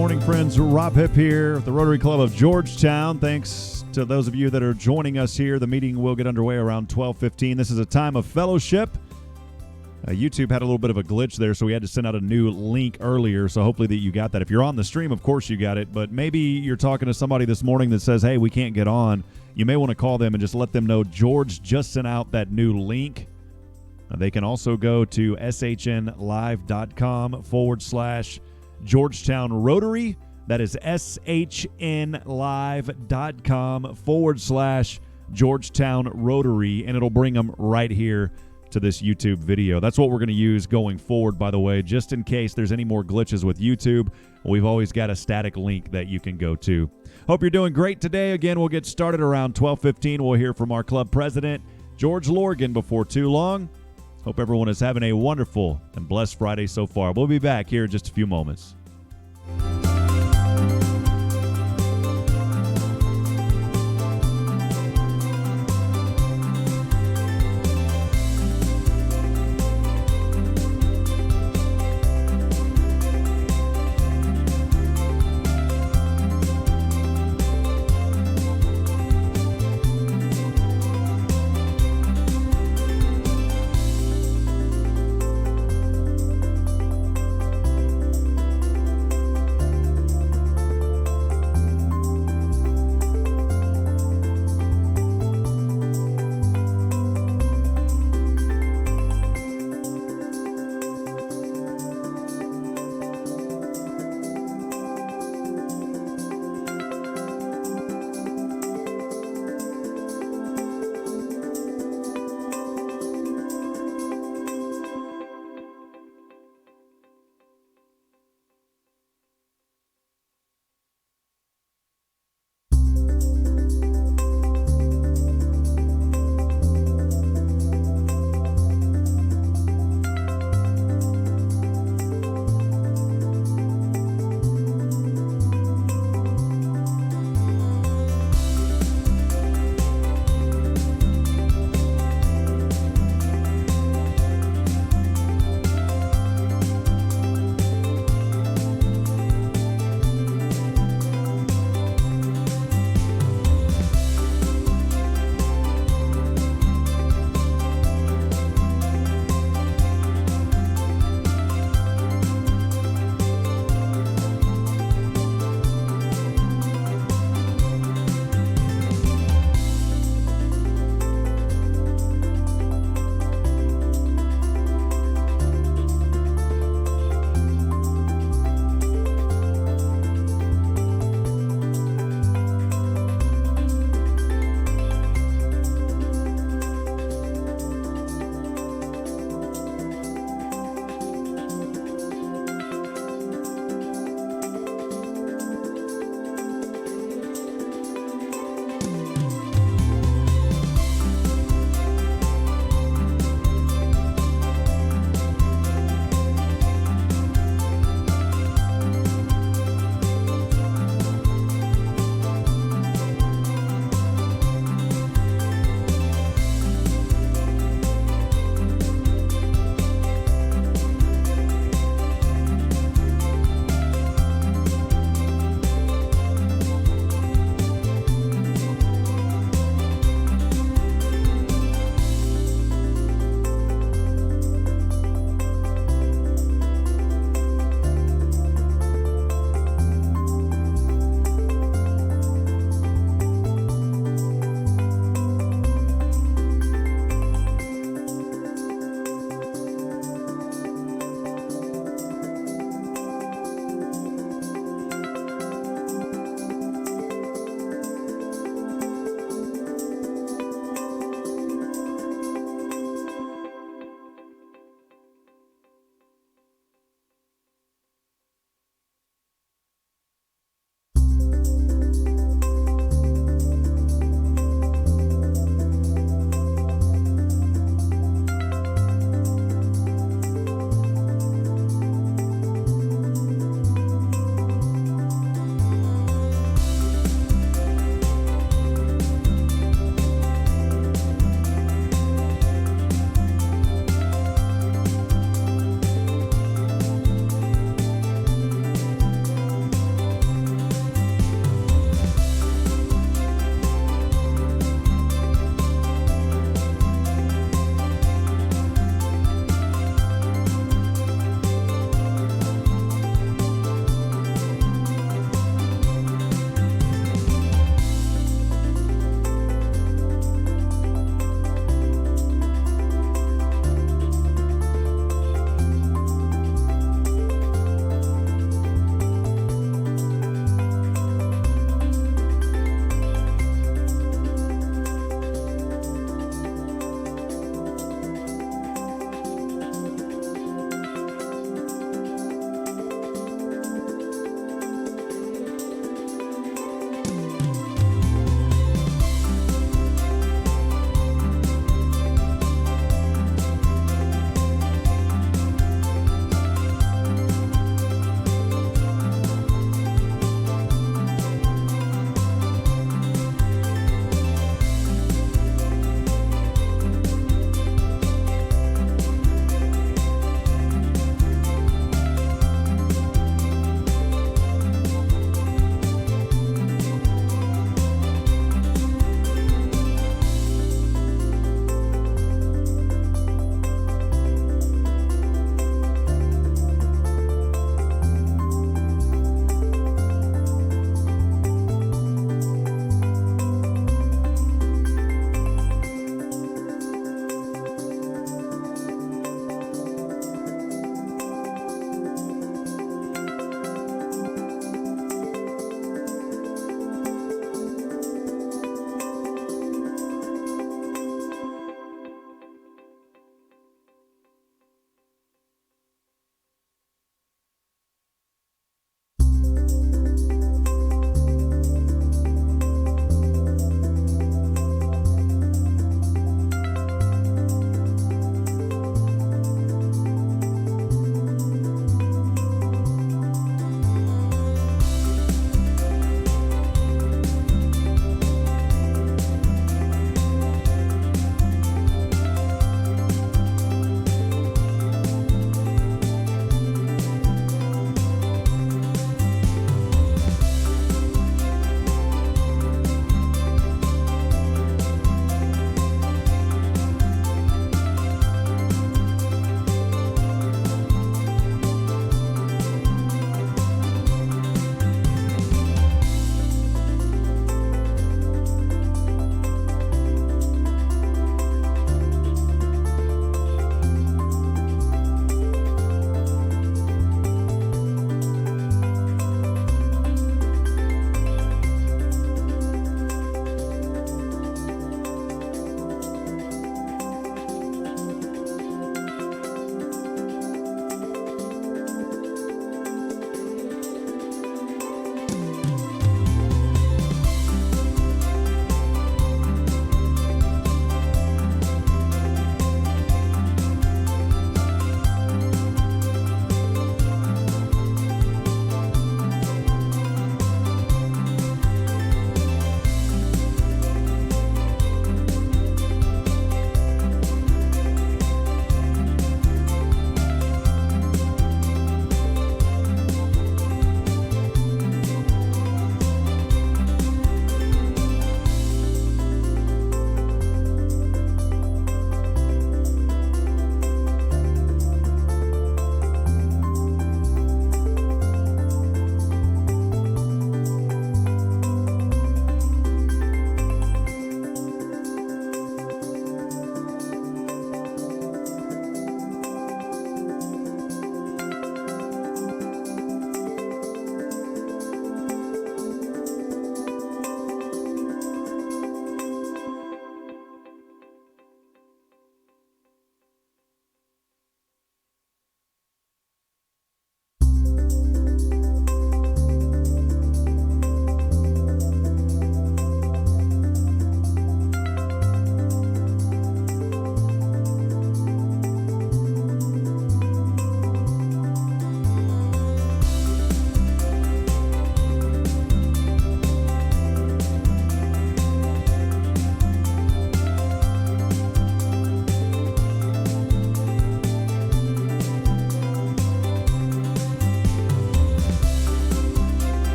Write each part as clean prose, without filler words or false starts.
morning, friends. Rob Hipp here, the Rotary Club of Georgetown. Thanks to those of you that are joining us here. The meeting will get underway around 12:15. This is a time of fellowship. YouTube had a little bit of a glitch there, so we had to send out a new link earlier, so hopefully that you got that. If you're on the stream, of course you got it, but maybe you're talking to somebody this morning that says, hey, we can't get on. You may want to call them and just let them know George just sent out that new link. They can also go to shnlive.com/Georgetown Rotary. That is shnlive.com/Georgetown Rotary, and it'll bring them right here to this YouTube video. That's what we're going to use going forward, by the way, just in case there's any more glitches with YouTube. We've always got a static link that you can go to. Hope you're doing great today. Again, we'll get started around 12:15. We'll hear from our club president, George Lorgan, before too long. Hope everyone is having a wonderful and blessed Friday so far. We'll be back here in just a few moments.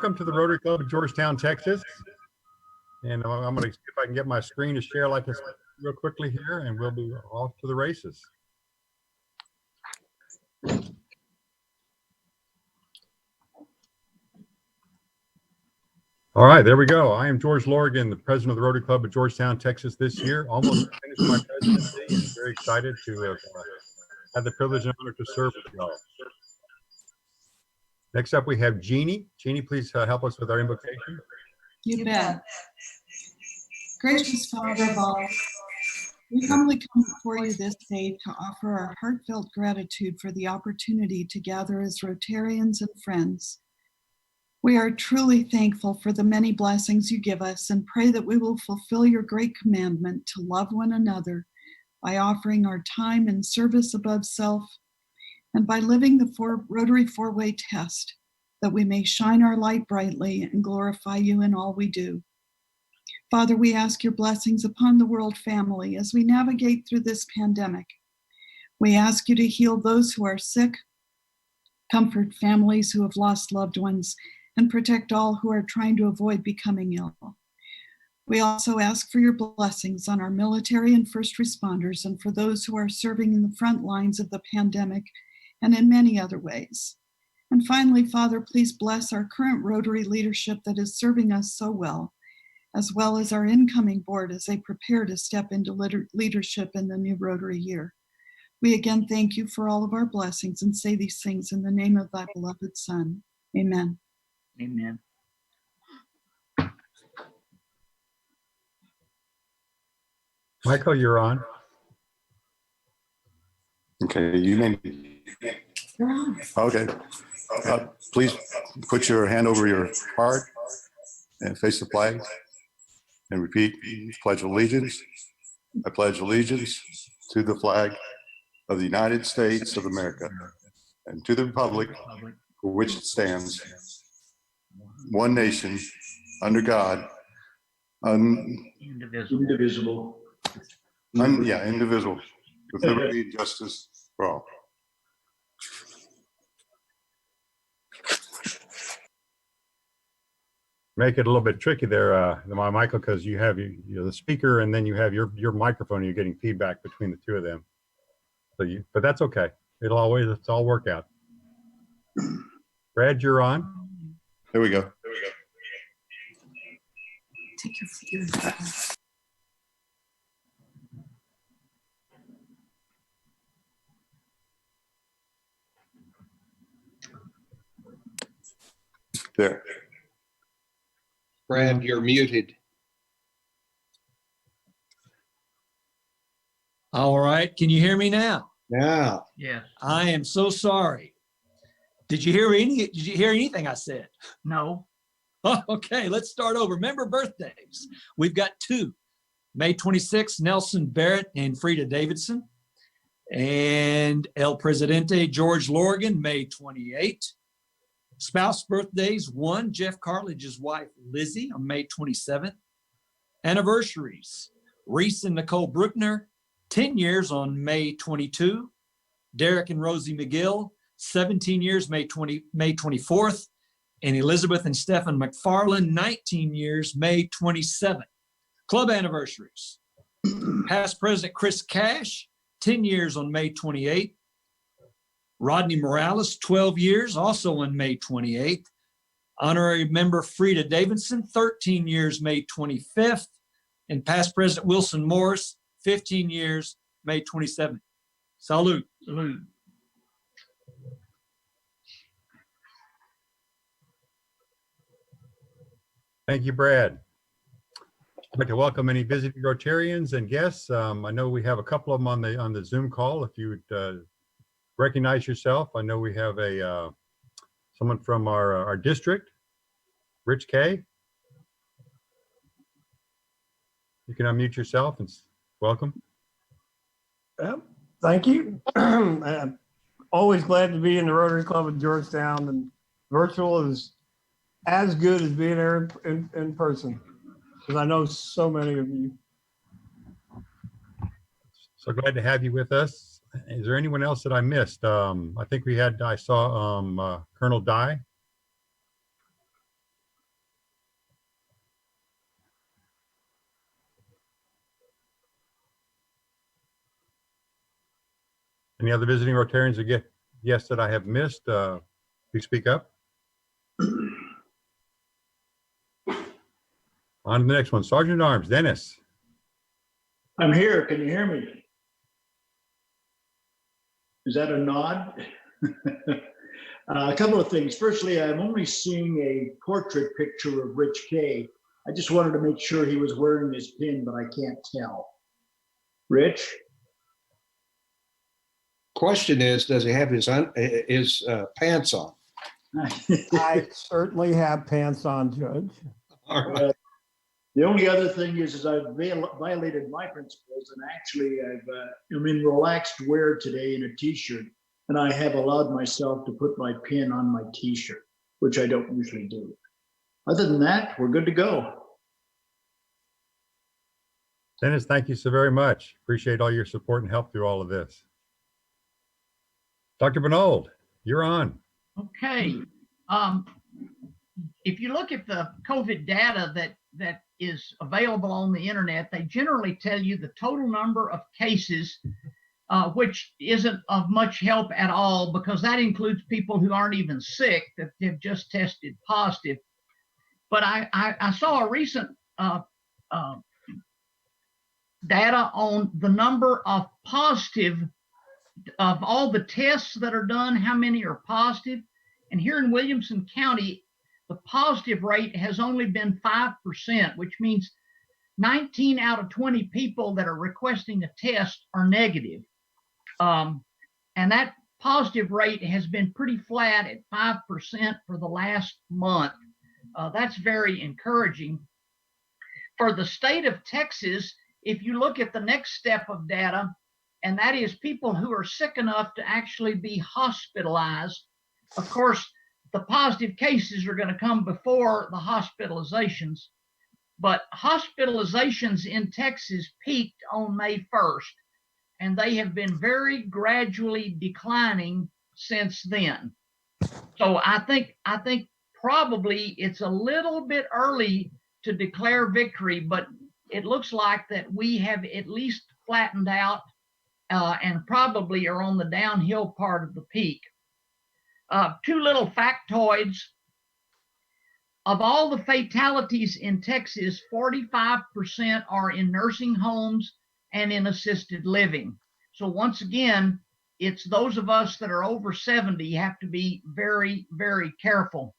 Welcome to the Rotary Club of Georgetown, Texas. And I'm going to see if I can get my screen to share like this real quickly here, and we'll be off to the races. All right, there we go. I am George Lorgan, the president of the Rotary Club of Georgetown, Texas this year. Almost finished my presidency and very excited to have the privilege and honor to serve with y'all. Next up, we have Jeannie. Jeannie, please help us with our invocation. You bet. Gracious Father of all, we humbly come before you this day to offer our heartfelt gratitude for the opportunity to gather as Rotarians and friends. We are truly thankful for the many blessings you give us and pray that we will fulfill your great commandment to love one another by offering our time and service above self and by living the Rotary four-way test, that we may shine our light brightly and glorify you in all we do. Father, we ask your blessings upon the world family as we navigate through this pandemic. We ask you to heal those who are sick, comfort families who have lost loved ones, and protect all who are trying to avoid becoming ill. We also ask for your blessings on our military and first responders and for those who are serving in the front lines of the pandemic and in many other ways. And finally, Father, please bless our current Rotary leadership that is serving us so well as our incoming board as they prepare to step into leadership in the new Rotary year. We again thank you for all of our blessings and say these things in the name of thy beloved Son. Amen. Amen. Michael, you're on. Okay, you name. Okay. Please put your hand over your heart and face the flag and repeat Pledge of Allegiance. I pledge allegiance to the flag of the United States of America and to the republic for which it stands, one nation, under God, Indivisible. indivisible, with liberty and justice for all. Make it a little bit tricky there, Michael, because you have the speaker and then you have your microphone. And you're getting feedback between the two of them. So but that's okay. It's all work out. Brad, you're on. There we go. Take your feet. There. Brad, you're muted. All right. Can you hear me now? Now. Yes. I am so sorry. Did you hear anything I said? No. Oh, okay, let's start over. Remember birthdays. We've got two. May 26th, Nelson Barrett and Frida Davidson. And El Presidente George Lorgan, May 28th. Spouse birthdays, one, Jeff Cartledge's wife, Lizzie, on May 27th. Anniversaries, Reese and Nicole Bruckner, 10 years on May 22. Derek and Rosie McGill, 17 years, May 24th. And Elizabeth and Stephen McFarland, 19 years, May 27th. Club anniversaries, past President Chris Cash, 10 years on May 28th. Rodney Morales, 12 years, also on May 28th. Honorary member Frida Davidson, 13 years, May 25th. And past President Wilson Morris, 15 years, May 27th. Salute. Salute. Thank you, Brad. I'd like to welcome any visiting Rotarians and guests. I know we have a couple of them on the Zoom call. If you would recognize yourself, I know we have someone from our district, Rich K. You can unmute yourself and welcome. Thank you. I'm always glad to be in the Rotary Club of Georgetown, and virtual is as good as being there in person, because I know so many of you. So glad to have you with us. Is there anyone else that I missed? I think I saw Colonel Dye. Any other visiting Rotarians or guests that I have missed? Please speak up. On to the next one. Sergeant at Arms, Dennis. I'm here. Can you hear me? Is that a nod? A couple of things. Firstly, I'm only seeing a portrait picture of Rich K. I just wanted to make sure he was wearing his pin, but I can't tell. Rich? Question is, does he have his pants on? I certainly have pants on, Judge. All right. The only other thing is I've violated my principles, and actually I'm in relaxed wear today in a t-shirt, and I have allowed myself to put my pin on my t-shirt, which I don't usually do. Other than that, we're good to go. Dennis, thank you so very much. Appreciate all your support and help through all of this. Dr. Benold, you're on. Okay. If you look at the COVID data that is available on the internet, they generally tell you the total number of cases, which isn't of much help at all because that includes people who aren't even sick, that have just tested positive. But I saw a recent data on the number of positive, of all the tests that are done, how many are positive. And here in Williamson County, the positive rate has only been 5%, which means 19 out of 20 people that are requesting a test are negative. And that positive rate has been pretty flat at 5% for the last month. That's very encouraging. For the state of Texas, if you look at the next step of data, and that is people who are sick enough to actually be hospitalized, of course, the positive cases are going to come before the hospitalizations, but hospitalizations in Texas peaked on May 1st, and they have been very gradually declining since then. So I think probably it's a little bit early to declare victory, but it looks like that we have at least flattened out and probably are on the downhill part of the peak. Two little factoids. Of all the fatalities in Texas, 45% are in nursing homes and in assisted living. So once again, it's those of us that are over 70 have to be very, very careful.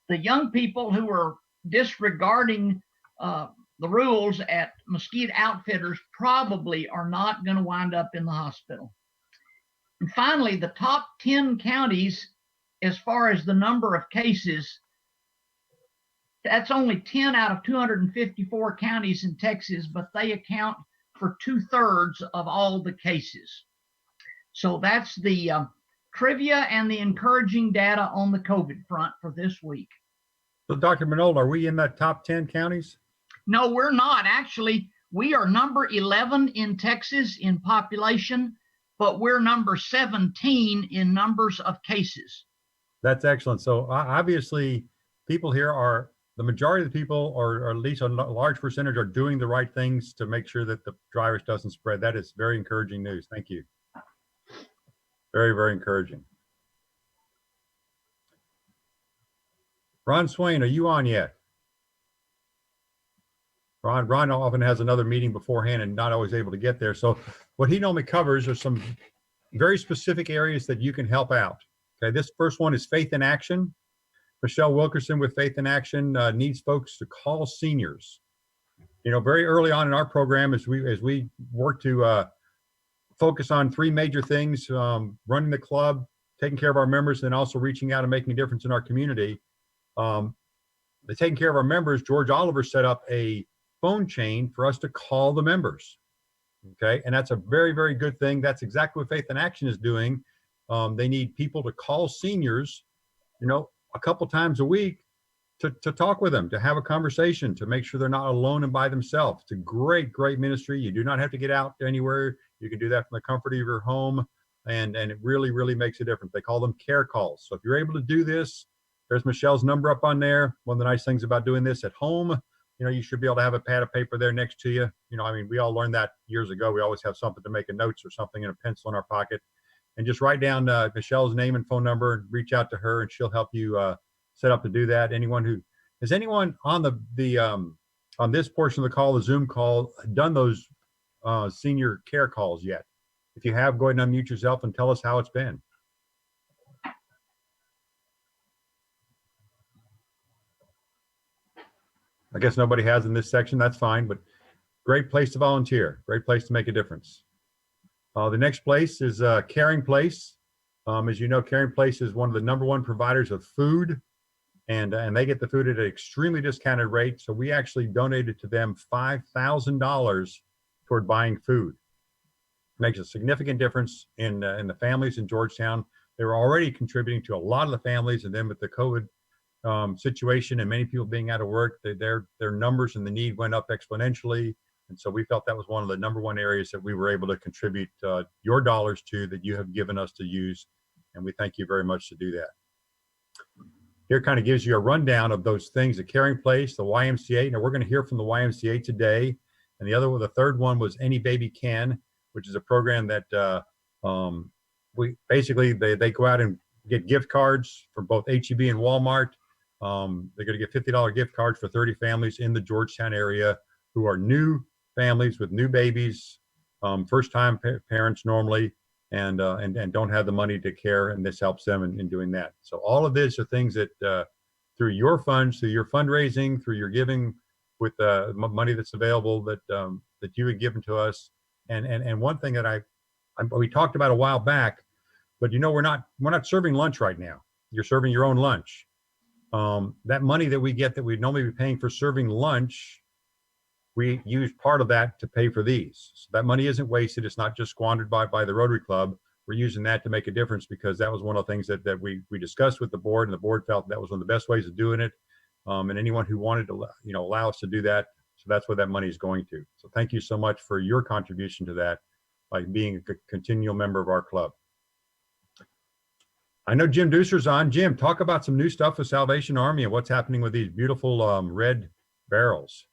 The young people who are disregarding the rules at Mesquite Outfitters probably are not going to wind up in the hospital. And finally, the top 10 counties, as far as the number of cases, that's only 10 out of 254 counties in Texas, but they account for 2/3 of all the cases. So that's the trivia and the encouraging data on the COVID front for this week. So Dr. Manold, are we in that top 10 counties? No, we're not. Actually, we are number 11 in Texas in population, but we're number 17 in numbers of cases. That's excellent. So obviously people here are, the majority of the people, or at least a large percentage, are doing the right things to make sure that the virus doesn't spread. That is very encouraging news. Thank you. Very, very encouraging. Ron Swain, are you on yet? Ron often has another meeting beforehand and not always able to get there. So what he normally covers are some very specific areas that you can help out. Okay, this first one is Faith in Action. Michelle Wilkerson with Faith in Action needs folks to call seniors. You know, very early on in our program, as we work to focus on three major things: running the club, taking care of our members, and also reaching out and making a difference in our community. The taking care of our members, George Oliver set up a phone chain for us to call the members. Okay, and that's a very, very good thing. That's exactly what Faith in Action is doing. They need people to call seniors, you know, a couple times a week to talk with them, to have a conversation, to make sure they're not alone and by themselves. It's a great, great ministry. You do not have to get out anywhere. You can do that from the comfort of your home, and it really, really makes a difference. They call them care calls. So if you're able to do this, there's Michelle's number up on there. One of the nice things about doing this at home, you know, you should be able to have a pad of paper there next to you. You know, I mean, we all learned that years ago. We always have something to make a notes or something in a pencil in our pocket. and just write down Michelle's name and phone number and reach out to her, and she'll help you set up to do that. Has anyone on on this portion of the call, the Zoom call, done those senior care calls yet? If you have, go ahead and unmute yourself and tell us how it's been. I guess nobody has in this section. That's fine, but great place to volunteer. Great place to make a difference. The next place is Caring Place. As you know, Caring Place is one of the #1 providers of food, and they get the food at an extremely discounted rate. So we actually donated to them $5,000 toward buying food. It makes a significant difference in the families in Georgetown. They were already contributing to a lot of the families, and then with the COVID situation and many people being out of work, their numbers and the need went up exponentially. And so we felt that was one of the #1 areas that we were able to contribute your dollars to, that you have given us to use. And we thank you very much to do that. Here kind of gives you a rundown of those things: the Caring Place, the YMCA. Now we're going to hear from the YMCA today. And the third one was Any Baby Can, which is a program that we basically, they go out and get gift cards from both HEB and Walmart. They're going to get $50 gift cards for 30 families in the Georgetown area who are new families with new babies, first-time parents normally, and don't have the money to care, and this helps them in doing that. So all of these are things that through your funds, through your fundraising, through your giving with money that's available that you had given to us. And one thing that we talked about a while back, but we're not serving lunch right now. You're serving your own lunch. That money that we get that we'd normally be paying for serving lunch, we use part of that to pay for these. So that money isn't wasted. It's not just squandered by the Rotary Club. We're using that to make a difference, because that was one of the things that we discussed with the board, and the board felt that was one of the best ways of doing it. And anyone who wanted to allow us to do that, so that's what that money is going to. So thank you so much for your contribution to that by being a continual member of our club. I know Jim Deuser's on. Jim, talk about some new stuff with Salvation Army and what's happening with these beautiful red barrels.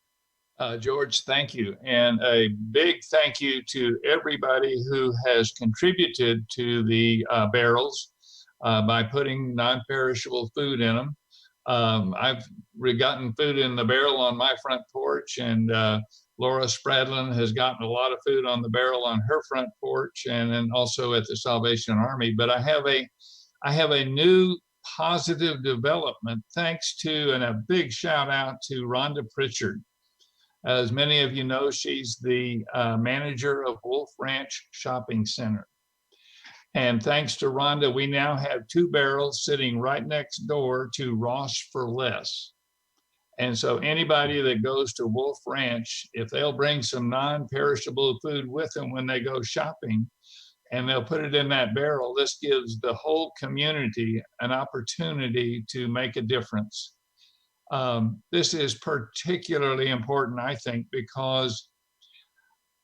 George, thank you. And a big thank you to everybody who has contributed to the barrels by putting non-perishable food in them. I've gotten food in the barrel on my front porch, and Laura Spradlin has gotten a lot of food on the barrel on her front porch, and then also at the Salvation Army. But I have a new positive development thanks to, and a big shout out to Rhonda Pritchard. As many of you know, she's the manager of Wolf Ranch Shopping Center. And thanks to Rhonda, we now have 2 barrels sitting right next door to Ross for Less. And so anybody that goes to Wolf Ranch, if they'll bring some non-perishable food with them when they go shopping, and they'll put it in that barrel, this gives the whole community an opportunity to make a difference. This is particularly important, I think, because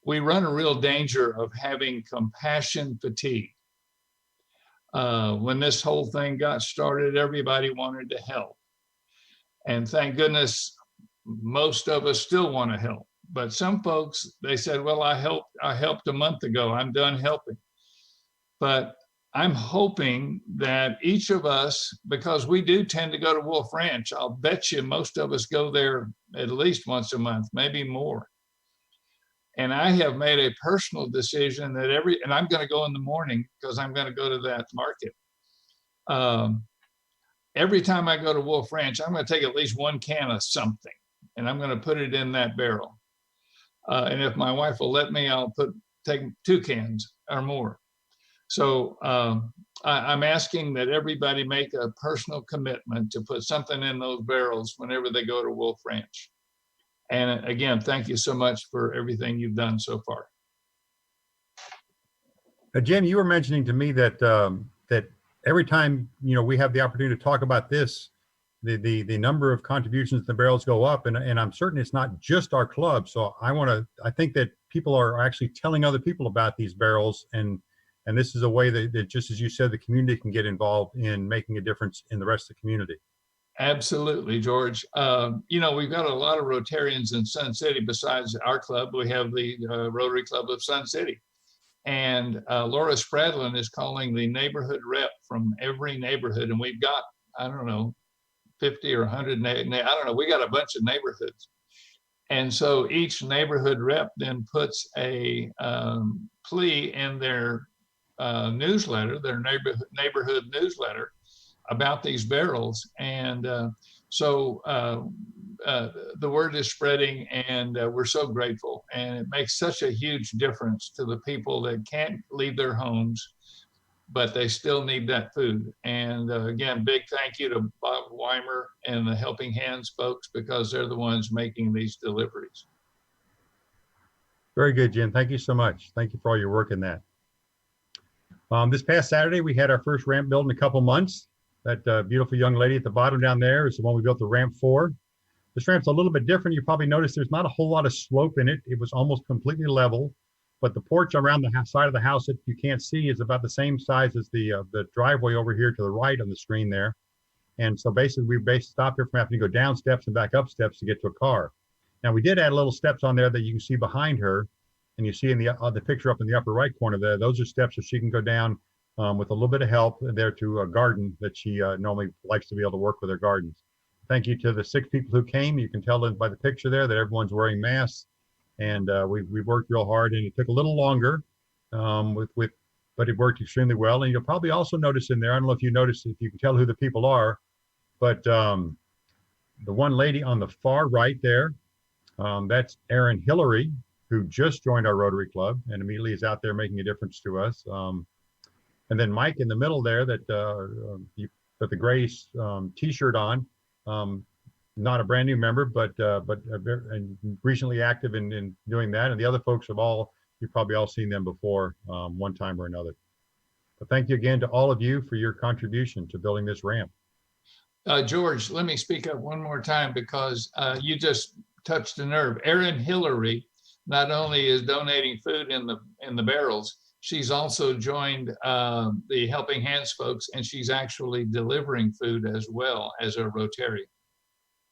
we run a real danger of having compassion fatigue. When this whole thing got started, everybody wanted to help. And thank goodness, most of us still want to help. But some folks, they said, well, I helped a month ago, I'm done helping. But I'm hoping that each of us, because we do tend to go to Wolf Ranch, I'll bet you most of us go there at least once a month, maybe more. And I have made a personal decision that and I'm going to go in the morning because I'm going to go to that market. Every time I go to Wolf Ranch, I'm going to take at least 1 can of something, and I'm going to put it in that barrel. And if my wife will let me, I'll take 2 cans or more. So I'm asking that everybody make a personal commitment to put something in those barrels whenever they go to Wolf Ranch. And again, thank you so much for everything you've done so far. Jim, you were mentioning to me that that every time we have the opportunity to talk about this, the number of contributions to the barrels go up, and I'm certain it's not just our club. So I think that people are actually telling other people about these barrels, and this is a way that, just as you said, the community can get involved in making a difference in the rest of the community. Absolutely, George. We've got a lot of Rotarians in Sun City. Besides our club, we have the Rotary Club of Sun City. And Laura Spradlin is calling the neighborhood rep from every neighborhood. And we've got, I don't know, 50 or 100, I don't know, we got a bunch of neighborhoods. And so each neighborhood rep then puts a plea in their newsletter, their neighborhood newsletter about these barrels. And so the word is spreading, and we're so grateful. And it makes such a huge difference to the people that can't leave their homes, but they still need that food. And again, big thank you to Bob Weimer and the Helping Hands folks, because they're the ones making these deliveries. Very good, Jim. Thank you so much. Thank you for all your work in that. This past Saturday, we had our first ramp built in a couple months. That beautiful young lady at the bottom down there is the one we built the ramp for. This ramp's a little bit different. You probably noticed there's not a whole lot of slope in it. It was almost completely level, but the porch around the side of the house that you can't see is about the same size as the driveway over here to the right on the screen there. And so basically we stopped here from having to go down steps and back up steps to get to a car. Now we did add little steps on there that you can see behind her, and you see in the picture up in the upper right corner there, those are steps that she can go down with a little bit of help there to a garden that she normally likes to be able to work with her gardens. Thank you to the 6 people who came. You can tell by the picture there that everyone's wearing masks, and we worked real hard, and it took a little longer but it worked extremely well. And you'll probably also notice in there, I don't know if you notice, if you can tell who the people are, but the one lady on the far right there, that's Erin Hillary, who just joined our Rotary Club and immediately is out there making a difference to us. And then Mike in the middle there that you put the gray t-shirt on, not a brand new member, but recently active in doing that. And the other folks you've probably all seen them before one time or another. But thank you again to all of you for your contribution to building this ramp. George, let me speak up one more time, because you just touched a nerve. Erin Hillary not only is donating food in the barrels, she's also joined the Helping Hands folks, and she's actually delivering food as well as a Rotarian.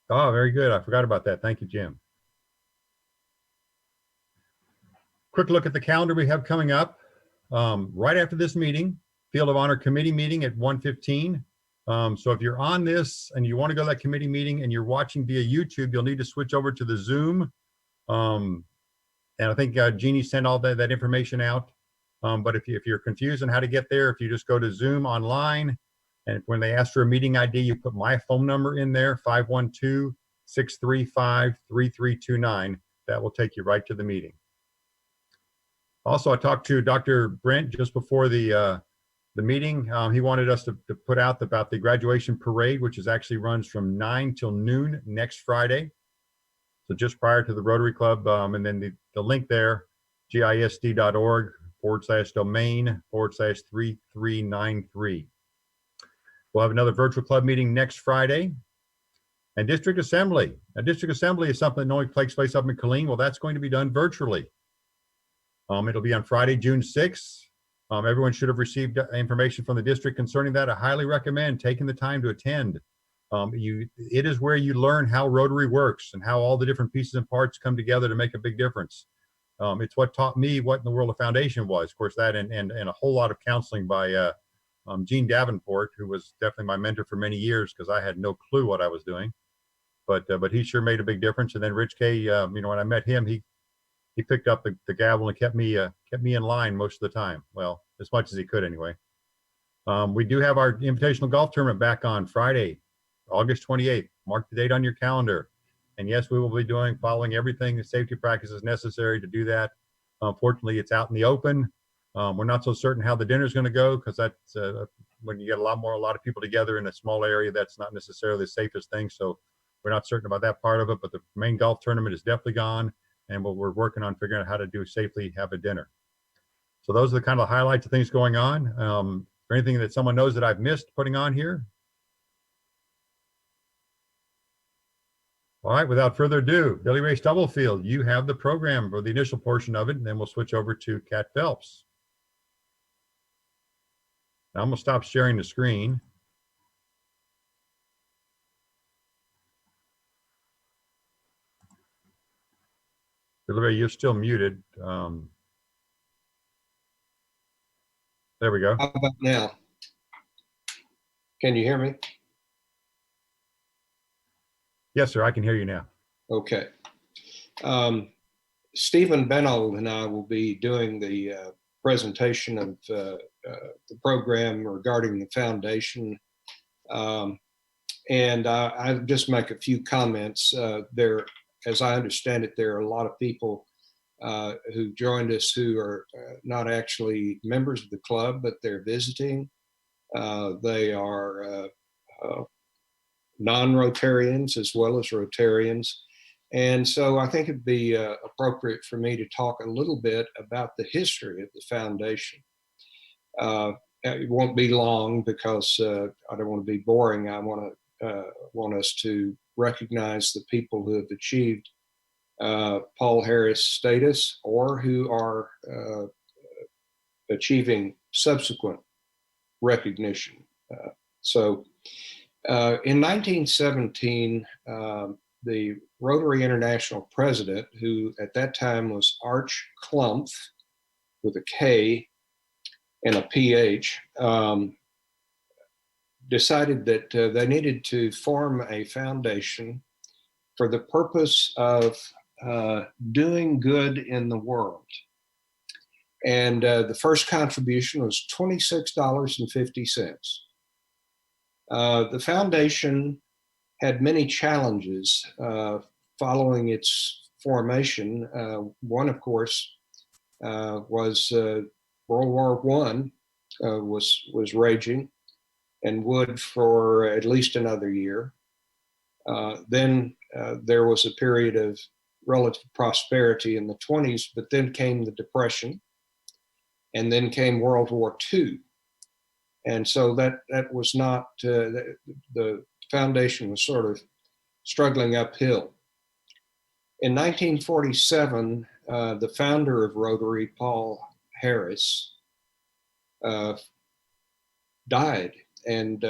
Oh, very good. I forgot about that. Thank you, Jim. Quick look at the calendar we have coming up. Right after this meeting, Field of Honor Committee meeting at 1:15. So if you're on this and you want to go to that committee meeting and you're watching via YouTube, you'll need to switch over to the Zoom. And I think Jeannie sent all that information out. But if you're confused on how to get there, if you just go to Zoom online, and when they ask for a meeting ID, you put my phone number in there, 512-635-3329. That will take you right to the meeting. Also, I talked to Dr. Brent just before the meeting. He wanted us to put out about the graduation parade, which actually runs from 9 till noon next Friday. So just prior to the Rotary Club, and then the link there, gisd.org/domain/3393. We'll have another virtual club meeting next Friday. And district assembly. Now, district assembly is something that normally takes place up in Killeen. Well, that's going to be done virtually. It'll be on Friday, June 6th. Everyone should have received information from the district concerning that. I highly recommend taking the time to attend. It is where you learn how Rotary works and how all the different pieces and parts come together to make a big difference. It's what taught me what in the world a foundation was. Of course, that and a whole lot of counseling by Gene Davenport, who was definitely my mentor for many years, because I had no clue what I was doing. But he sure made a big difference. And then Rich K, when I met him, he picked up the gavel and kept me in line most of the time. Well, as much as he could anyway. We do have our invitational golf tournament back on Friday, August 28th. Mark the date on your calendar. And yes, we will be following everything, the safety practices necessary to do that. Fortunately, it's out in the open. We're not so certain how the dinner is going to go, because that's when you get a lot of people together in a small area, that's not necessarily the safest thing. So we're not certain about that part of it, but the main golf tournament is definitely gone, and we're working on figuring out how to safely have a dinner. So those are the kind of highlights of things going on. Anything that someone knows that I've missed putting on here? All right, without further ado, Billy Ray Stubblefield, you have the program for the initial portion of it, and then we'll switch over to Kat Phelps. Now I'm going to stop sharing the screen. Billy Ray, you're still muted. There we go. How about now? Can you hear me? Yes, sir. I can hear you now. Okay. Stephen Benold and I will be doing the presentation of the program regarding the foundation. And I'll just make a few comments. As I understand it, there are a lot of people who joined us who are not actually members of the club, but they're visiting. They are non-Rotarians as well as Rotarians. And so I think it'd be appropriate for me to talk a little bit about the history of the foundation. It won't be long because I don't want to be boring. I want us to recognize the people who have achieved Paul Harris status or who are achieving subsequent recognition. In 1917, the Rotary International president, who at that time was Arch Klumpf with a K and a PH, decided that they needed to form a foundation for the purpose of doing good in the world. And the first contribution was $26.50. The foundation had many challenges following its formation. One, of course, was World War I was raging and would for at least another year. Then there was a period of relative prosperity in the 20s, but then came the Depression, and then came World War II. And so that was not, the foundation was sort of struggling uphill. In 1947, the founder of Rotary, Paul Harris, died. And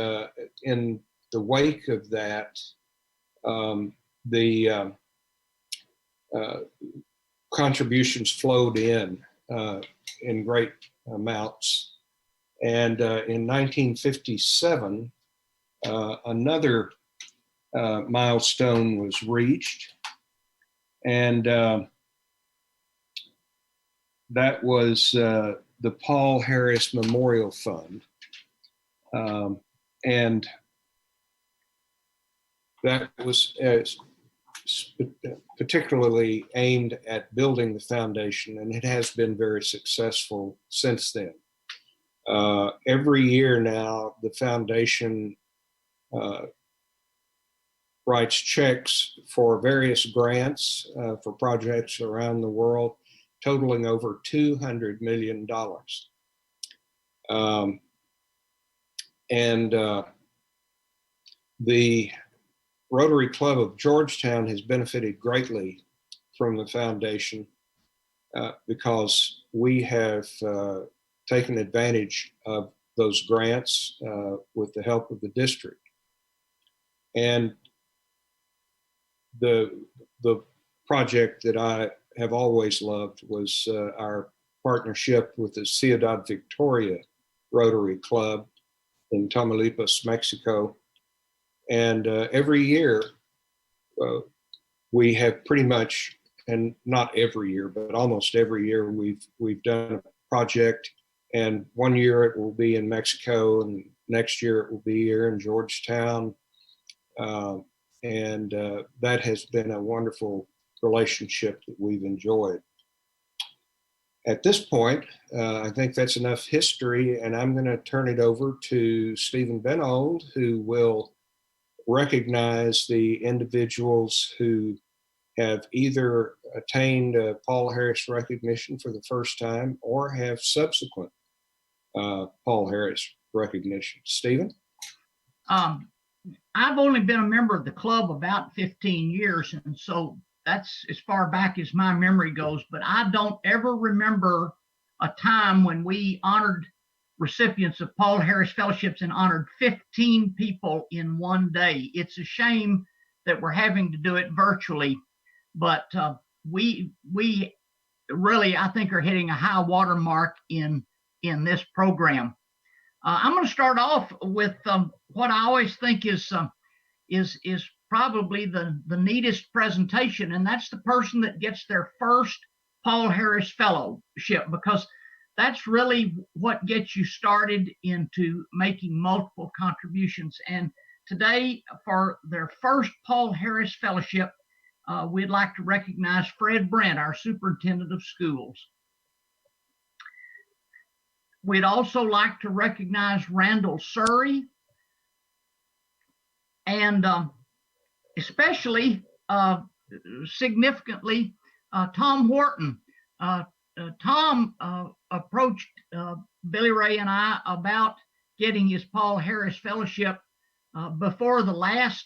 in the wake of that, the contributions flowed in great amounts. And in 1957, another milestone was reached, and that was the Paul Harris Memorial Fund. And that was particularly aimed at building the foundation, and it has been very successful since then. Every year now, the foundation writes checks for various grants for projects around the world, totaling over $200 million. The Rotary Club of Georgetown has benefited greatly from the foundation because we have taken advantage of those grants with the help of the district. And the project that I have always loved was our partnership with the Ciudad Victoria Rotary Club in Tamaulipas, Mexico. And every year we have pretty much, and not every year, but almost every year we've done a project. And one year it will be in Mexico, and next year it will be here in Georgetown. And that has been a wonderful relationship that we've enjoyed. At this point, I think that's enough history, and I'm going to turn it over to Stephen Benold, who will recognize the individuals who have either attained Paul Harris recognition for the first time or have subsequent Paul Harris recognition. Stephen? I've only been a member of the club about 15 years, and so that's as far back as my memory goes, but I don't ever remember a time when we honored recipients of Paul Harris Fellowships and honored 15 people in one day. It's a shame that we're having to do it virtually, but we really, I think, are hitting a high water mark in in this program. I'm going to start off with what I always think is probably the neatest presentation, and that's the person that gets their first Paul Harris Fellowship, because that's really what gets you started into making multiple contributions. And today, for their first Paul Harris Fellowship, we'd like to recognize Fred Brent, our Superintendent of Schools. We'd also like to recognize Randall Surrey, and especially significantly Tom Wharton. Tom approached Billy Ray and I about getting his Paul Harris Fellowship before the last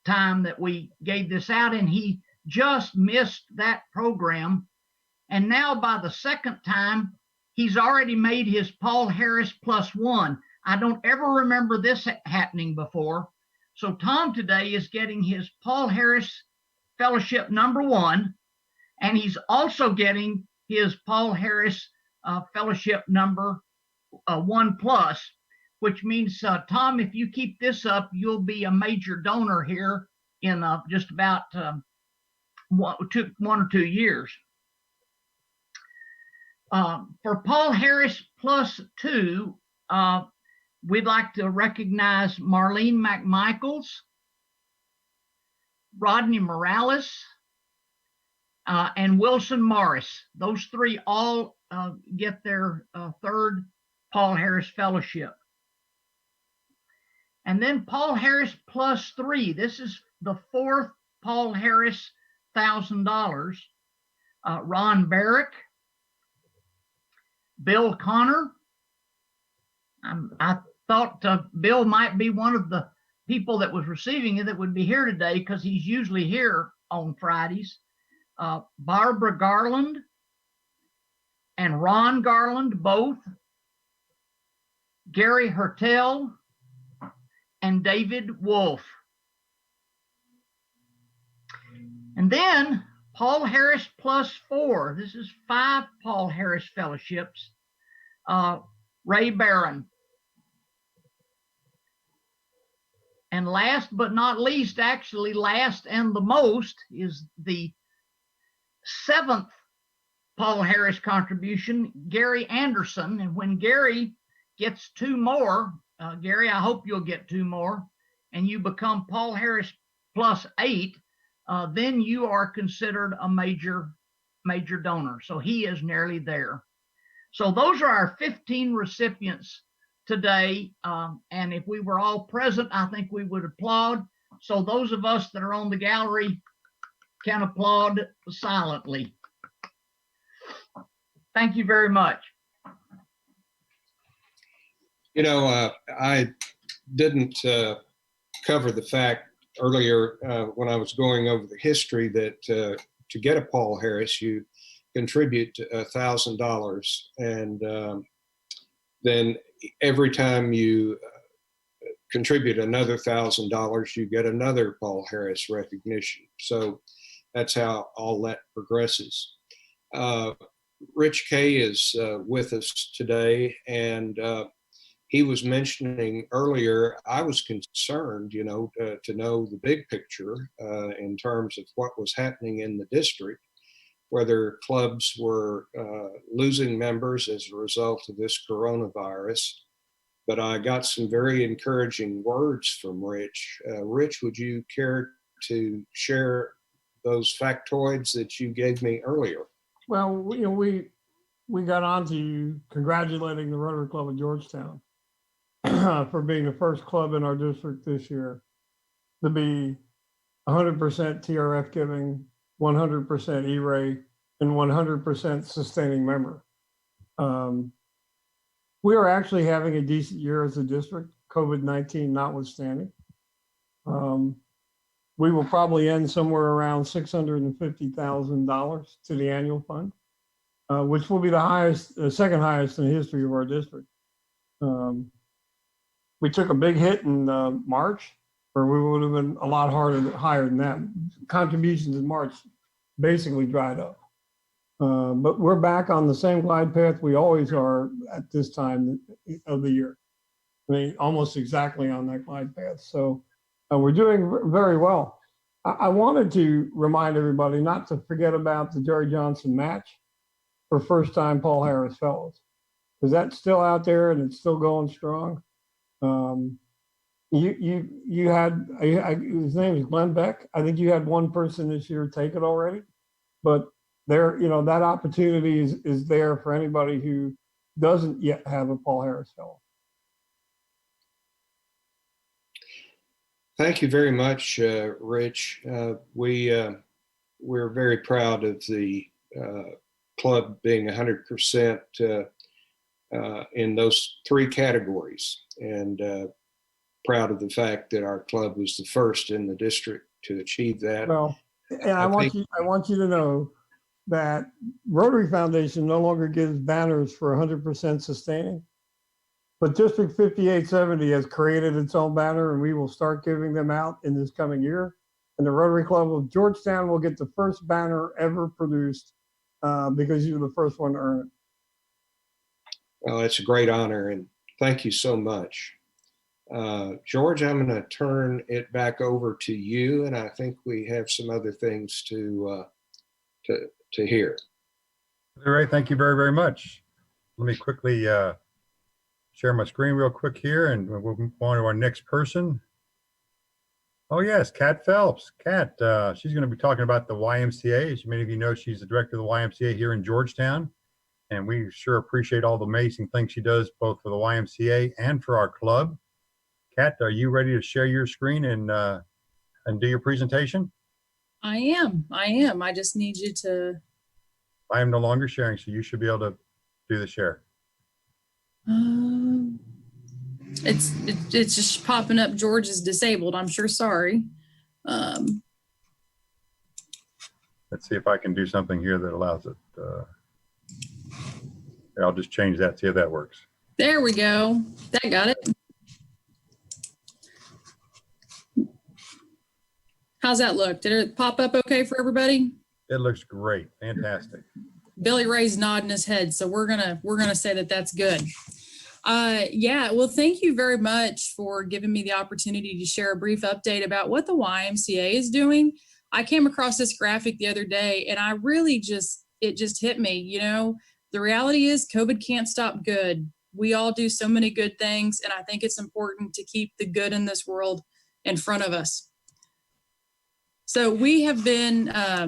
time that we gave this out, and he just missed that program. And now by the second time, he's already made his Paul Harris +1. I don't ever remember this happening before. So Tom today is getting his Paul Harris Fellowship #1, and he's also getting his Paul Harris Fellowship #1+, which means, Tom, if you keep this up, you'll be a major donor here in just about 1 or 2 years. For Paul Harris +2, we'd like to recognize Marlene McMichaels, Rodney Morales, and Wilson Morris. Those three all get their third Paul Harris Fellowship. And then Paul Harris +3. This is the fourth Paul Harris $1,000. Ron Barrick, Bill Connor. I thought Bill might be one of the people that was receiving it that would be here today, because he's usually here on Fridays. Barbara Garland and Ron Garland, both. Gary Hertel and David Wolf. And then Paul Harris +4. This is 5 Paul Harris Fellowships. Ray Barron. And last but not least, actually last and the most, is the 7th Paul Harris contribution, Gary Anderson. And when Gary gets 2 more, Gary, I hope you'll get 2 more, and you become Paul Harris +8, then you are considered a major donor. So he is nearly there. So those are our 15 recipients today. And if we were all present, I think we would applaud. So those of us that are on the gallery can applaud silently. Thank you very much. You know, I didn't cover the fact earlier when I was going over the history that to get a Paul Harris, you contribute $1,000, and then every time you contribute another $1,000, you get another Paul Harris recognition. So that's how all that progresses. Rich Kay is with us today, and he was mentioning earlier, I was concerned, you know, to know the big picture in terms of what was happening in the district, whether clubs were losing members as a result of this coronavirus. But I got some very encouraging words from Rich. Rich, would you care to share those factoids that you gave me earlier? Well, you know, we got on to you congratulating the Rotary Club of Georgetown for being the first club in our district this year to be 100% TRF giving, 100% E-Ray, and 100% sustaining member. We are actually having a decent year as a district, COVID-19 notwithstanding. We will probably end somewhere around $650,000 to the annual fund, which will be the highest, the second highest in the history of our district. We took a big hit in March, where we would have been a lot higher than that. Contributions in March basically dried up. But we're back on the same glide path we always are at this time of the year. I mean, almost exactly on that glide path. So we're doing very well. I wanted to remind everybody not to forget about the Jerry Johnson match for first-time Paul Harris Fellows, because that's still out there and it's still going strong. You had, his name is Glenn Beck. I think you had one person this year take it already, but there, that opportunity is there for anybody who doesn't yet have a Paul Harris Fellow. Thank you very much, Rich. We're very proud of the club being 100% in those three categories, and proud of the fact that our club was the first in the district to achieve that. Well, and I want you to know that Rotary Foundation no longer gives banners for 100% sustaining, but District 5870 has created its own banner, and we will start giving them out in this coming year. And the Rotary Club of Georgetown will get the first banner ever produced because you're the first one to earn it. Well, it's a great honor, and thank you so much. George, I'm going to turn it back over to you, and I think we have some other things to hear. All right, thank you very, very much. Let me quickly share my screen real quick here, and we'll move on to our next person. Oh yes, Kat Phelps. Kat, she's going to be talking about the YMCA. As many of you know, she's the director of the YMCA here in Georgetown, and we sure appreciate all the amazing things she does both for the YMCA and for our club. Kat, are you ready to share your screen and do your presentation? I am. I just need you to. I am no longer sharing, so you should be able to do the share. It's just popping up. George is disabled. I'm sure. Sorry. Let's see if I can do something here that allows it. I'll just change that. See if that works. There we go. That got it. How's that look? Did it pop up okay for everybody? It looks great. Fantastic. Billy Ray's nodding his head, so we're gonna say that that's good. Yeah, well, thank you very much for giving me the opportunity to share a brief update about what the YMCA is doing. I came across this graphic the other day, and I really it just hit me. The reality is COVID can't stop good. We all do so many good things, and I think it's important to keep the good in this world in front of us. So we have been, I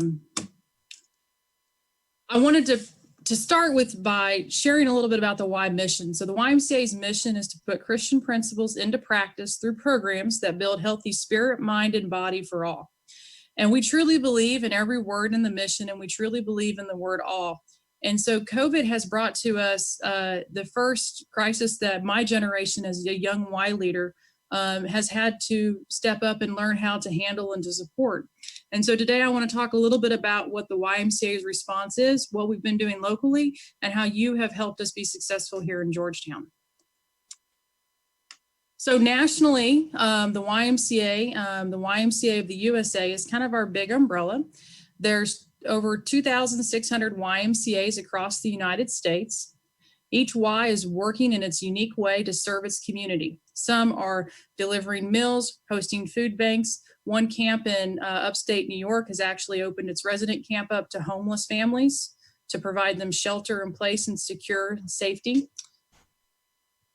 wanted to start by sharing a little bit about the Y mission. So the YMCA's mission is to put Christian principles into practice through programs that build healthy spirit, mind, and body for all. And we truly believe in every word in the mission, and we truly believe in the word all. And so COVID has brought to us the first crisis that my generation as a young Y leader has had to step up and learn how to handle and to support. And so today I want to talk a little bit about what the YMCA's response is, what we've been doing locally, and how you have helped us be successful here in Georgetown. So nationally, the YMCA of the USA is kind of our big umbrella. There's over 2,600 YMCAs across the United States. Each Y is working in its unique way to serve its community. Some are delivering meals, hosting food banks. One camp in upstate New York has actually opened its resident camp up to homeless families to provide them shelter in place and secure safety.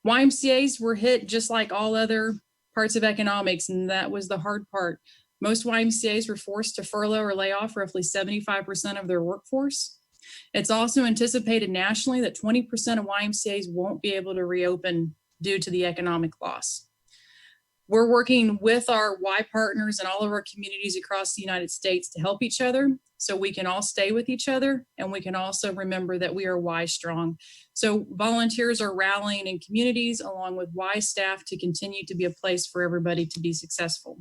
YMCAs were hit just like all other parts of economics, and that was the hard part. Most YMCAs were forced to furlough or lay off roughly 75% of their workforce. It's also anticipated nationally that 20% of YMCAs won't be able to reopen due to the economic loss. We're working with our Y partners and all of our communities across the United States to help each other so we can all stay with each other, and we can also remember that we are Y strong. So volunteers are rallying in communities along with Y staff to continue to be a place for everybody to be successful.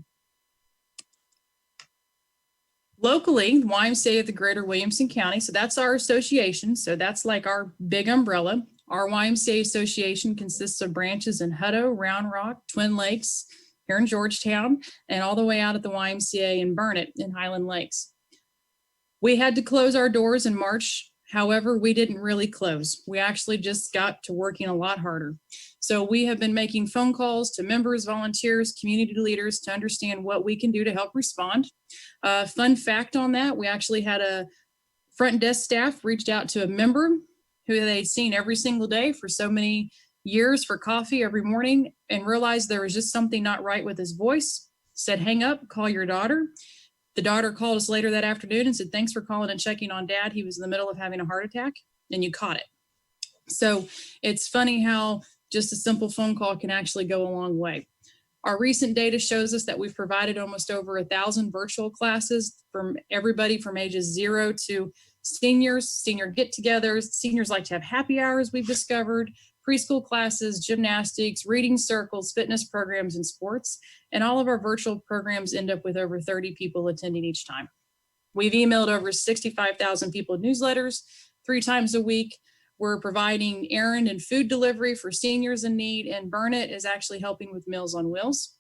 Locally, YMCA of the Greater Williamson County, so that's our association. So that's like our big umbrella. Our YMCA association consists of branches in Hutto, Round Rock, Twin Lakes, here in Georgetown, and all the way out at the YMCA in Burnett in Highland Lakes. We had to close our doors in March However, we didn't really close. We actually just got to working a lot harder. So we have been making phone calls to members, volunteers, community leaders to understand what we can do to help respond. Fun fact on that, we actually had a front desk staff reached out to a member who they'd seen every single day for so many years for coffee every morning and realized there was just something not right with his voice, said, hang up, call your daughter. The daughter called us later that afternoon and said, thanks for calling and checking on dad. He was in the middle of having a heart attack and you caught it. So it's funny how just a simple phone call can actually go a long way. Our recent data shows us that we've provided almost over 1,000 virtual classes from everybody from ages 0 to seniors, senior get-togethers. Seniors like to have happy hours, we've discovered, preschool classes, gymnastics, reading circles, fitness programs, and sports. And all of our virtual programs end up with over 30 people attending each time. We've emailed over 65,000 people newsletters 3 times a week. We're providing errand and food delivery for seniors in need, and Burnett is actually helping with Meals on Wheels.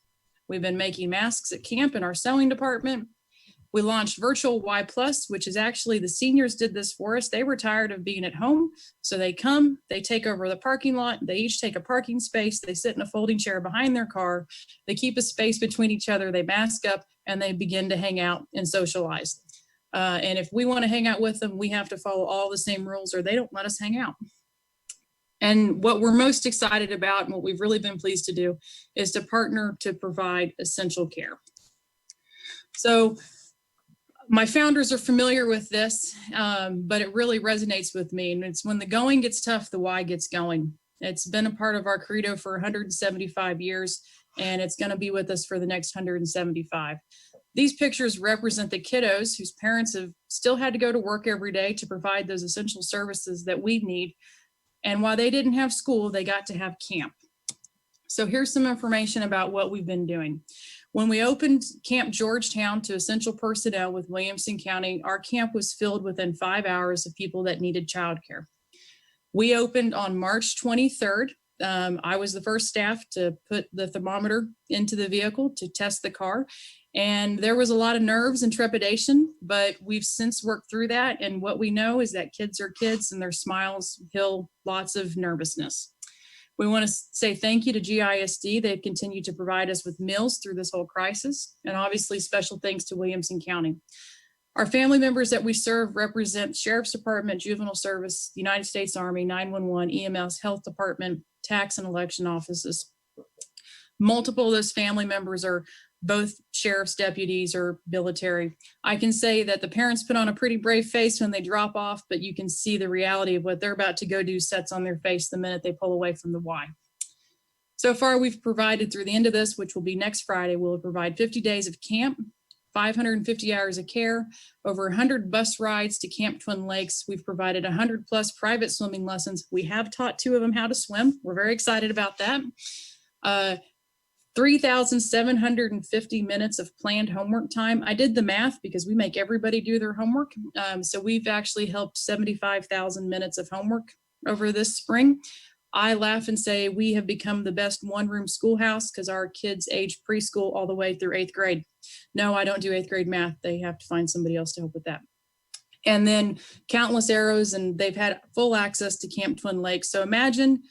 We've been making masks at camp in our sewing department. We launched Virtual Y Plus, which is actually the seniors did this for us. They were tired of being at home. So they come, they take over the parking lot. They each take a parking space. They sit in a folding chair behind their car. They keep a space between each other. They mask up and they begin to hang out and socialize. And if we want to hang out with them, we have to follow all the same rules or they don't let us hang out. And what we're most excited about and what we've really been pleased to do is to partner to provide essential care. So my founders are familiar with this, but it really resonates with me. And it's when the going gets tough, the why gets going. It's been a part of our credo for 175 years, and it's going to be with us for the next 175. These pictures represent the kiddos whose parents have still had to go to work every day to provide those essential services that we need. And while they didn't have school, they got to have camp. So here's some information about what we've been doing. When we opened Camp Georgetown to essential personnel with Williamson County, our camp was filled within 5 hours of people that needed childcare. We opened on March 23rd. I was the first staff to put the thermometer into the vehicle to test the car. And there was a lot of nerves and trepidation, but we've since worked through that. And what we know is that kids are kids and their smiles heal lots of nervousness. We want to say thank you to GISD. They've continued to provide us with meals through this whole crisis. And obviously special thanks to Williamson County. Our family members that we serve represent Sheriff's Department, Juvenile Service, United States Army, 911, EMS, Health Department, tax and election offices. Multiple of those family members are both sheriff's deputies or military. I can say that the parents put on a pretty brave face when they drop off, but you can see the reality of what they're about to go do sets on their face the minute they pull away from the Y. So far, we've provided through the end of this, which will be next Friday, we'll provide 50 days of camp, 550 hours of care, over 100 bus rides to Camp Twin Lakes. We've provided 100 plus private swimming lessons. We have taught 2 of them how to swim. We're very excited about that. 3,750 minutes of planned homework time. I did the math because we make everybody do their homework. So we've actually helped 75,000 minutes of homework over this spring. I laugh and say we have become the best one-room schoolhouse because our kids age preschool all the way through 8th grade. No, I don't do 8th grade math. They have to find somebody else to help with that. And then countless arrows, and they've had full access to Camp Twin Lakes. So imagine,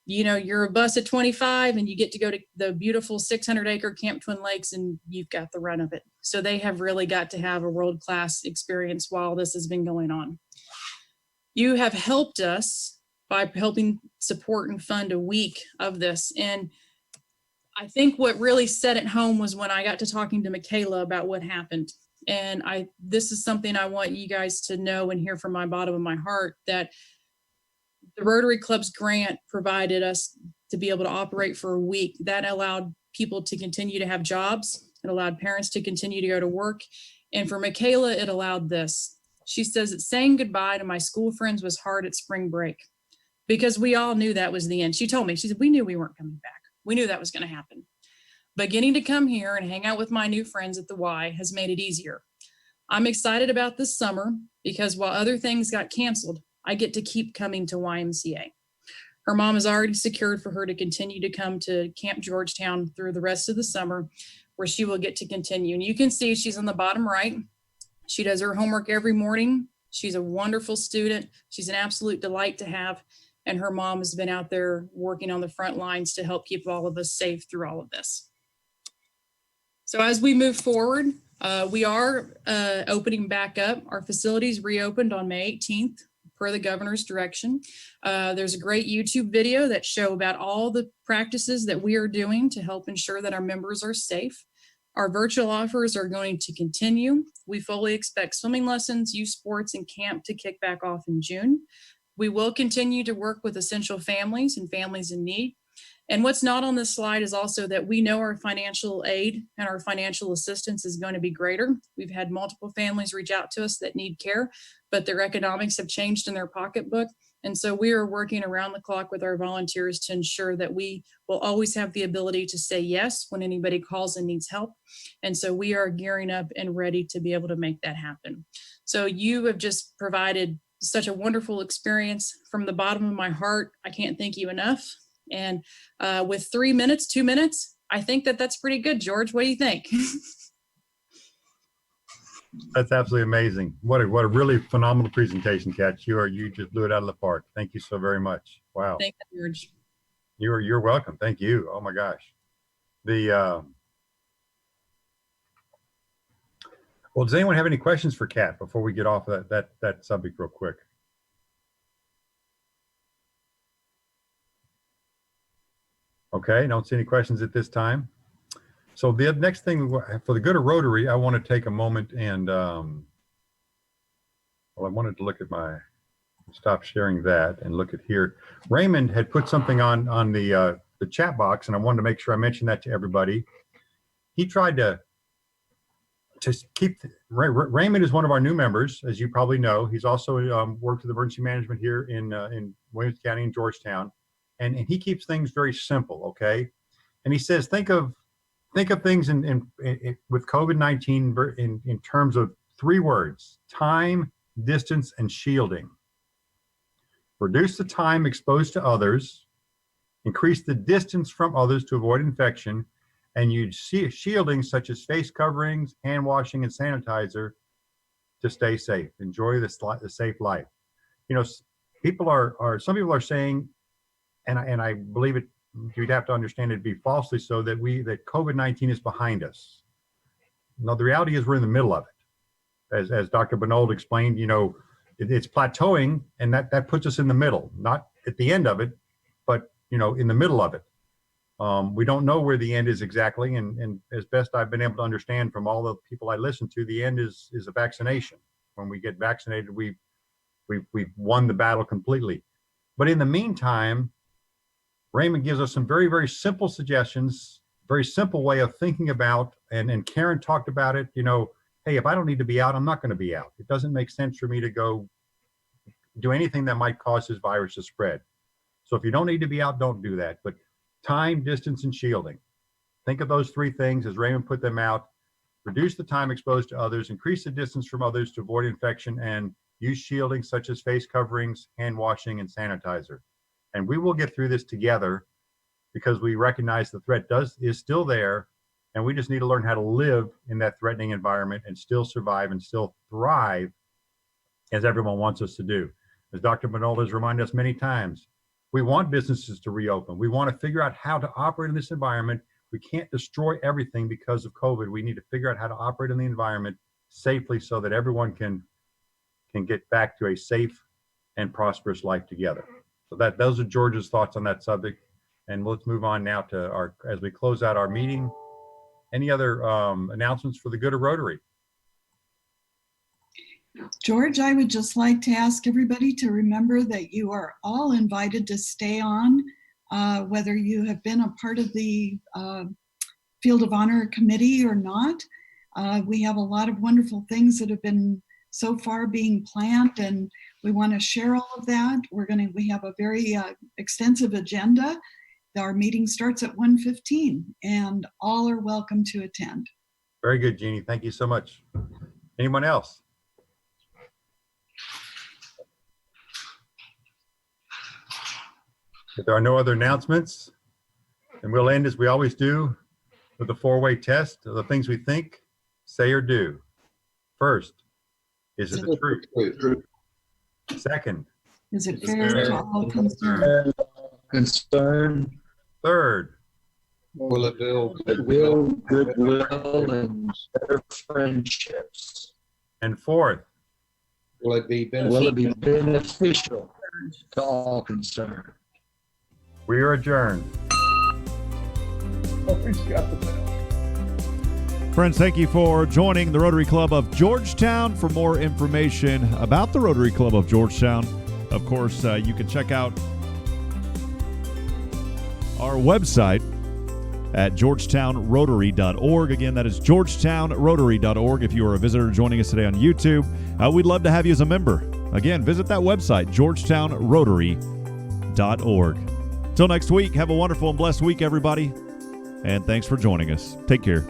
you know, you're a bus at 25 and you get to go to the beautiful 600-acre Camp Twin Lakes and you've got the run of it. So they have really got to have a world-class experience while this has been going on. You have helped us by helping support and fund a week of this. And I think what really set it home was when I got to talking to Michaela about what happened. And this is something I want you guys to know and hear from my bottom of my heart, that the Rotary Club's grant provided us to be able to operate for a week. That allowed people to continue to have jobs. It allowed parents to continue to go to work. And for Michaela, it allowed this. She says that saying goodbye to my school friends was hard at spring break because we all knew that was the end. She told me, she said, we knew we weren't coming back. We knew that was going to happen. But getting to come here and hang out with my new friends at the Y has made it easier. I'm excited about this summer because while other things got canceled, I get to keep coming to YMCA. Her mom has already secured for her to continue to come to Camp Georgetown through the rest of the summer, where she will get to continue. And you can see she's on the bottom right. She does her homework every morning. She's a wonderful student. She's an absolute delight to have. And her mom has been out there working on the front lines to help keep all of us safe through all of this. So as we move forward, we are opening back up. Our facilities reopened on May 18th per the governor's direction. There's a great YouTube video that show about all the practices that we are doing to help ensure that our members are safe. Our virtual offers are going to continue. We fully expect swimming lessons, youth sports, and camp to kick back off in June. We will continue to work with essential families and families in need. And what's not on this slide is also that we know our financial aid and our financial assistance is going to be greater. We've had multiple families reach out to us that need care, but their economics have changed in their pocketbook. And so we are working around the clock with our volunteers to ensure that we will always have the ability to say yes when anybody calls and needs help. And so we are gearing up and ready to be able to make that happen. So you have just provided such a wonderful experience from the bottom of my heart. I can't thank you enough. And with 2 minutes, I think that that's pretty good. George, what do you think? That's absolutely amazing. What a really phenomenal presentation, Kat. You just blew it out of the park. Thank you so very much. Wow. Thank you, George. You're welcome. Thank you. Oh my gosh. Well, does anyone have any questions for Kat before we get off of that subject real quick? Okay, don't see any questions at this time. So the next thing, for the good of Rotary, I want to take a moment and, well, I wanted to look at stop sharing that and look at here. Raymond had put something on the chat box, and I wanted to make sure I mentioned that to everybody. He tried to keep, Raymond is one of our new members, as you probably know. He's also worked with emergency management here in Williams County in Georgetown. And he keeps things very simple, okay? And he says, think of things with COVID-19 in terms of 3 words: time, distance, and shielding. Reduce the time exposed to others, increase the distance from others to avoid infection, and use shielding such as face coverings, hand washing, and sanitizer to stay safe. Enjoy the safe life. You know, some people are saying, and I believe it, you'd have to understand it'd be falsely so, that COVID-19 is behind us. No, the reality is we're in the middle of it. As Dr. Benold explained, you know, it's plateauing, and that puts us in the middle, not at the end of it, but, you know, in the middle of it. We don't know where the end is exactly, and as best I've been able to understand from all the people I listen to, the end is a vaccination. When we get vaccinated, we've won the battle completely. But in the meantime, Raymond gives us some very, very simple suggestions, very simple way of thinking about, and Karen talked about it, you know, hey, if I don't need to be out, I'm not going to be out. It doesn't make sense for me to go do anything that might cause this virus to spread. So if you don't need to be out, don't do that. But time, distance, and shielding. Think of those 3 things as Raymond put them out. Reduce the time exposed to others, increase the distance from others to avoid infection, and use shielding such as face coverings, hand washing, and sanitizer. And we will get through this together, because we recognize the threat is still there, and we just need to learn how to live in that threatening environment and still survive and still thrive, as everyone wants us to do. As Dr. Benold has reminded us many times, we want businesses to reopen. We want to figure out how to operate in this environment. We can't destroy everything because of COVID. We need to figure out how to operate in the environment safely so that everyone can get back to a safe and prosperous life together. So those are George's thoughts on that subject. And let's move on now to as we close out our meeting. Any other announcements for the good of Rotary? George, I would just like to ask everybody to remember that you are all invited to stay on, whether you have been a part of the Field of Honor Committee or not. We have a lot of wonderful things that have been so far being planned, and we want to share all of that. We have a very extensive agenda. Our meeting starts at 1:15, and all are welcome to attend. Very good, Jeannie. Thank you so much. Anyone else? If there are no other announcements, then we'll end as we always do with the 4-way test of the things we think, say, or do. First, Is it the truth? Truth. Second, Is it fair to all concerned? Concern, third, Will it build goodwill, and better friendships? and fourth. Will it be Will it beneficial? be beneficial to all concerned? We are adjourned. Friends, thank you for joining the Rotary Club of Georgetown. For more information about the Rotary Club of Georgetown, of course, you can check out our website at georgetownrotary.org. Again, that is georgetownrotary.org. If you are a visitor joining us today on YouTube, we'd love to have you as a member. Again, visit that website, georgetownrotary.org. Till next week, have a wonderful and blessed week, everybody. And thanks for joining us. Take care.